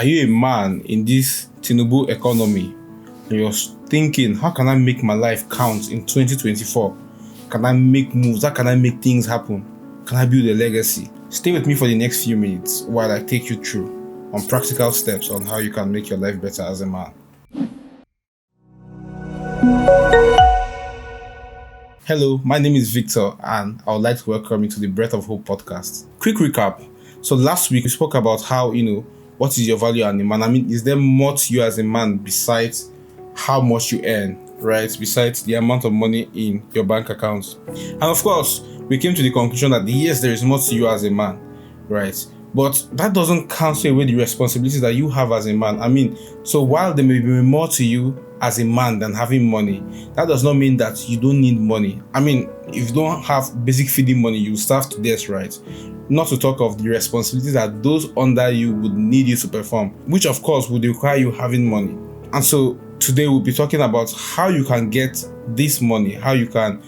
Are you a man in this Tinubu economy? And you're thinking, how can I make my life count in 2024? Can I make moves? How can I make things happen? Can I build a legacy? Stay with me for the next few minutes while I take you through on practical steps on how you can make your life better as a man. Hello, my name is Victor and I would like to welcome you to the Breath of Hope podcast. Quick recap. So last week we spoke about how, what is your value as a man? I mean, is there more to you as a man besides how much you earn, right? Besides the amount of money in your bank account. And of course, we came to the conclusion that yes, there is more to you as a man, right? But that doesn't cancel away the responsibilities that you have as a man. I mean, so while there may be more to you as a man than having money, that does not mean that you don't need money. I mean, if you don't have basic feeding money, you starve to death, right? Not to talk of the responsibilities that those under you would need you to perform, which of course would require you having money. And so today we'll be talking about how you can get this money, how you can,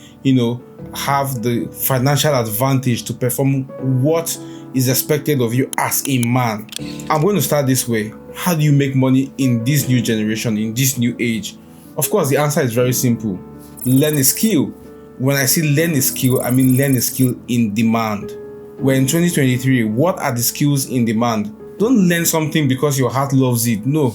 have the financial advantage to perform what is expected of you as a man. I'm going to start this way. How do you make money in this new generation, in this new age? Of course, the answer is very simple. Learn a skill. When I say learn a skill, I mean learn a skill in demand. We're in 2023. What are the skills in demand? Don't learn something because your heart loves it. No.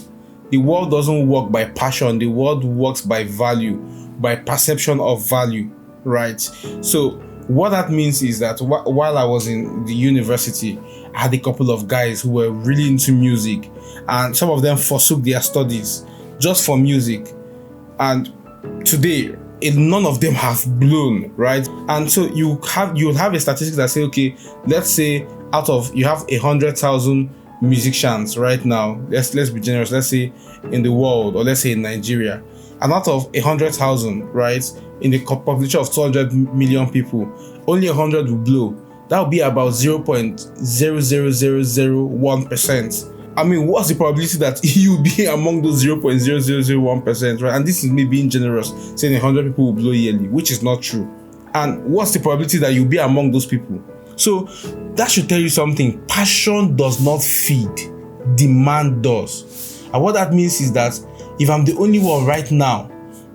The world doesn't work by passion. The world works by value, by perception of value, right? So what that means is that while I was in the university, I had a couple of guys who were really into music, and some of them forsook their studies just for music. And today, none of them have blown, right? And so you'll have a statistic that say, okay, let's say you have 100,000 musicians right now. Let's be generous. Let's say in the world, or let's say in Nigeria, and out of 100,000, right, in the population of 200 million people, only 100 will blow. That will be about 0.00001%. I mean, what's the probability that you'll be among those 0.0001%, right? And this is me being generous, saying 100 people will blow yearly, which is not true. And what's the probability that you'll be among those people? So that should tell you something. Passion does not feed, demand does. And what that means is that if I'm the only one right now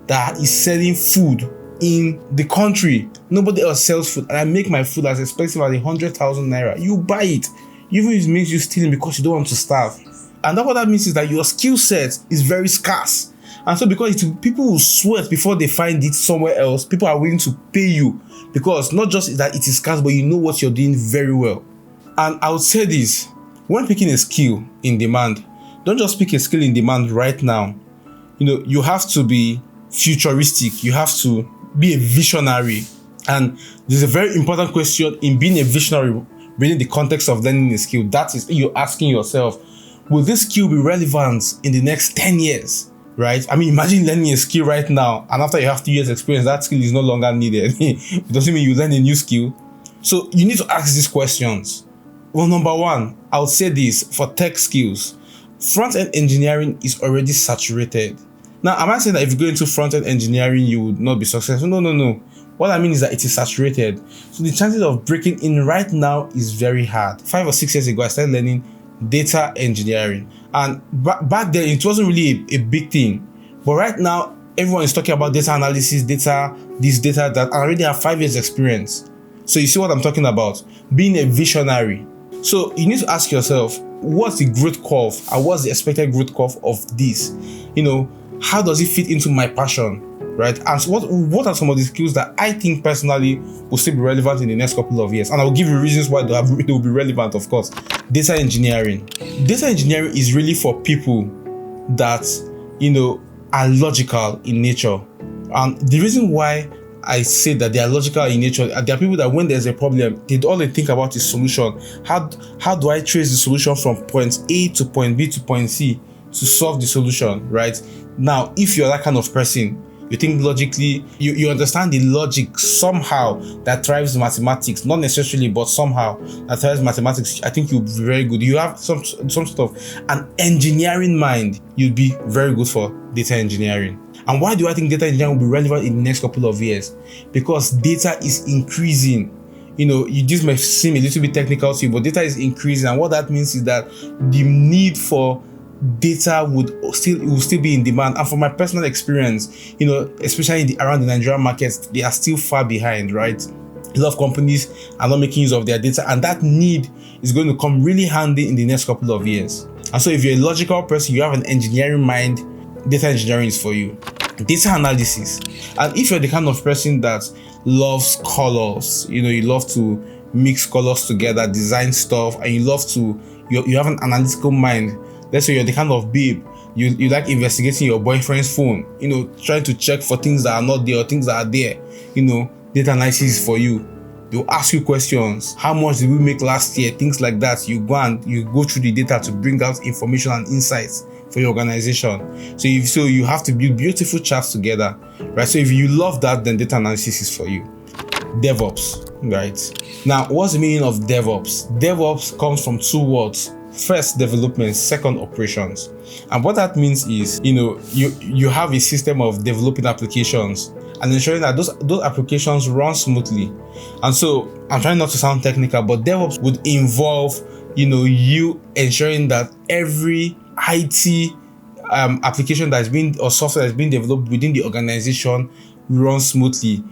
that is selling food in the country, nobody else sells food, and I make my food as expensive as 100,000 naira, you buy it, even if it makes you stealing because you don't want to starve. And what that means is that your skill set is very scarce. And so because people will sweat before they find it somewhere else, people are willing to pay you because not just that it is scarce, but you know what you're doing very well. And I would say this, when picking a skill in demand, don't just pick a skill in demand right now. You have to be futuristic. You have to be a visionary. And there's a very important question in being a visionary within the context of learning a skill. That is, you're asking yourself, will this skill be relevant in the next 10 years? Right? I mean, imagine learning a skill right now, and after you have 2 years experience, that skill is no longer needed. It doesn't mean you learn a new skill. So you need to ask these questions. Well, number one, I would say this for tech skills. Front-end engineering is already saturated. Now, am I saying that if you go into front-end engineering, you would not be successful? No. What I mean is that it is saturated. So the chances of breaking in right now is very hard. 5 or 6 years ago, I started learning data engineering. And back then, it wasn't really a big thing. But right now, everyone is talking about data analysis, data, this, data, that. I already have 5 years experience. So you see what I'm talking about? Being a visionary. So you need to ask yourself, what's the growth curve and what's the expected growth curve of this? How does it fit into my passion, right? And so what are some of the skills that I think personally will still be relevant in the next couple of years? And I'll give you reasons why they will be relevant, of course. Data engineering. Data engineering is really for people that, are logical in nature. And the reason why I say that they are logical in nature, there are people that when there's a problem, all they think about is solution. How do I trace the solution from point A to point B to point C to solve the solution, right? Now, if you're that kind of person, you think logically, you understand the logic somehow that thrives mathematics, not necessarily, but somehow that thrives mathematics, I think you'll be very good. You have some sort of an engineering mind, you'll be very good for data engineering. And why do I think data engineering will be relevant in the next couple of years? Because data is increasing. This may seem a little bit technical to you, but data is increasing. And what that means is that the need for data will still be in demand. And from my personal experience, especially around the Nigerian markets, they are still far behind, right? A lot of companies are not making use of their data, and that need is going to come really handy in the next couple of years. And so if you're a logical person, you have an engineering mind, data engineering is for you. Data analysis. And if you're the kind of person that loves colors, you love to mix colors together, design stuff, and you have an analytical mind. Let's say you're the kind of babe, you like investigating your boyfriend's phone, trying to check for things that are not there or things that are there. Data analysis is for you. They'll ask you questions. How much did we make last year? Things like that. You go through the data to bring out information and insights for your organization. So you have to build beautiful charts together, right? So if you love that, then data analysis is for you. DevOps, right? Now, what's the meaning of DevOps? DevOps comes from two words. First, development, second, operations. And what that means is, you have a system of developing applications and ensuring that those applications run smoothly. And so I'm trying not to sound technical, but DevOps would involve, you ensuring that every IT application or software that's being developed within the organization runs smoothly.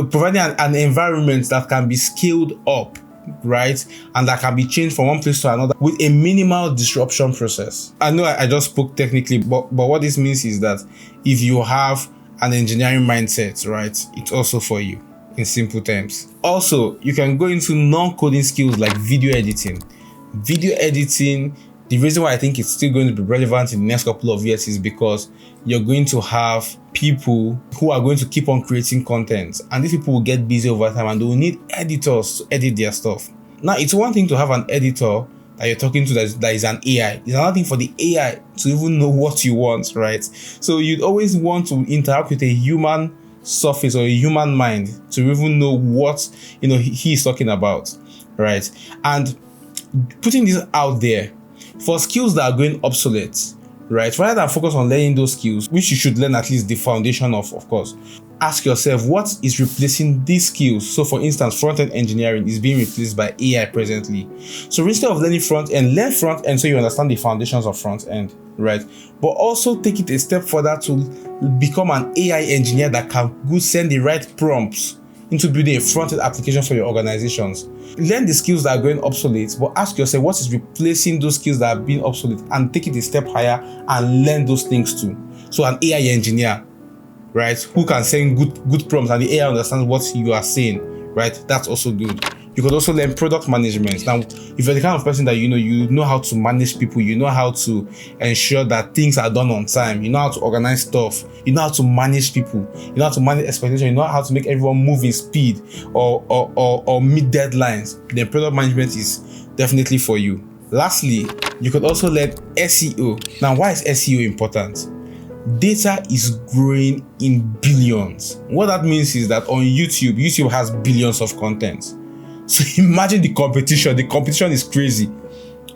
Providing an environment that can be scaled up, right, and that can be changed from one place to another with a minimal disruption process. I know I just spoke technically, but what this means is that if you have an engineering mindset, right, it's also for you, in simple terms. Also, you can go into non-coding skills like video editing. Video editing, the reason why I think it's still going to be relevant in the next couple of years is because you're going to have people who are going to keep on creating content, and these people will get busy over time and they will need editors to edit their stuff. Now, it's one thing to have an editor that you're talking to that is an AI. It's another thing for the AI to even know what you want, right? So you'd always want to interact with a human surface or a human mind to even know what he is talking about, right? And putting this out there for skills that are going obsolete, right? Rather than focus on learning those skills, which you should learn at least the foundation of course, ask yourself, what is replacing these skills? So for instance, front-end engineering is being replaced by AI presently. So instead of learning front-end, learn front-end so you understand the foundations of front-end, right? But also take it a step further to become an AI engineer that can send the right prompts into building a front-end application for your organizations. Learn the skills that are going obsolete, but ask yourself what is replacing those skills that are being obsolete, and take it a step higher and learn those things too. So an AI engineer, right, who can send good prompts and the AI understands what you are saying, right? That's also good. You could also learn product management. Now, if you're the kind of person that you know how to manage people, you know how to ensure that things are done on time, you know how to organize stuff, you know how to manage people, you know how to manage expectations, you know how to make everyone move in speed or meet deadlines, then product management is definitely for you. Lastly, you could also learn SEO. Now, why is SEO important? Data is growing in billions. What that means is that on YouTube has billions of content. So imagine the competition. The competition is crazy,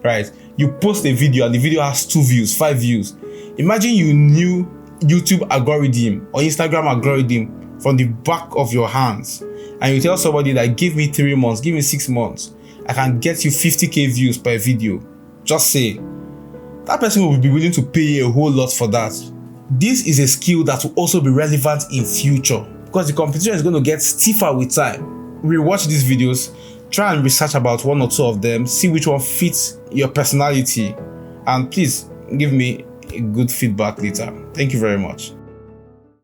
right? You post a video and the video has 2 views, 5 views. Imagine you knew YouTube algorithm or Instagram algorithm from the back of your hands, and you tell somebody that give me 3 months, give me 6 months, I can get you 50k views per video. Just say, that person will be willing to pay a whole lot for that. This is a skill that will also be relevant in future because the competition is going to get stiffer with time. Rewatch these videos, try and research about 1 or 2 of them, see which one fits your personality, and please give me a good feedback later. Thank you very much.